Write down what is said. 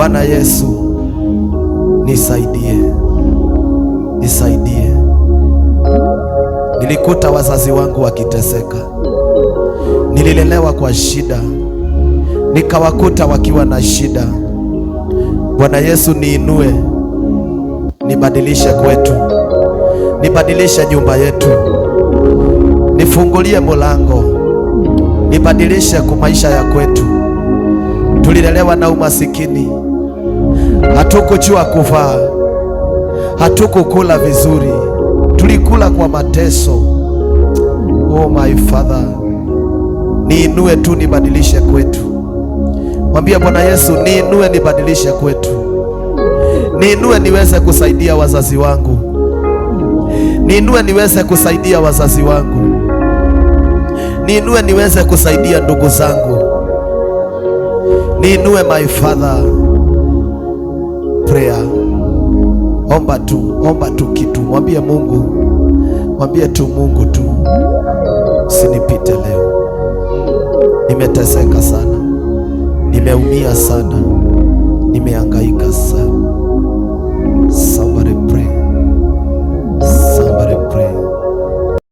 Bwana Yesu, nisaidie, nisaidie. Nilikuta wazazi wangu wakiteseka, nililelewa kwa shida, nikawakuta wakiwa na shida. Bwana Yesu, niinue, nibadilishe kwetu, nibadilishe nyumba yetu, nifungulie mulango, nibadilishe kwa maisha ya kwetu. Tulilelewa na umasikini, hatukujua kuvaa, hatukukula vizuri, tulikula kwa mateso. Oh my Father, niinue tu, nibadilishe kwetu. Mwambie Bwana Yesu, niinue, nibadilishe kwetu. Niinue niweze kusaidia wazazi wangu, niinue niweze kusaidia wazazi wangu, niinue niweze kusaidia ndugu zangu, niinue my Father. Prayer. Omba tu kitu, mwambie Mungu, mwambie tu Mungu tu, usinipite leo. Nimeteseka sana, nimeumia sana, nimehangaika sana.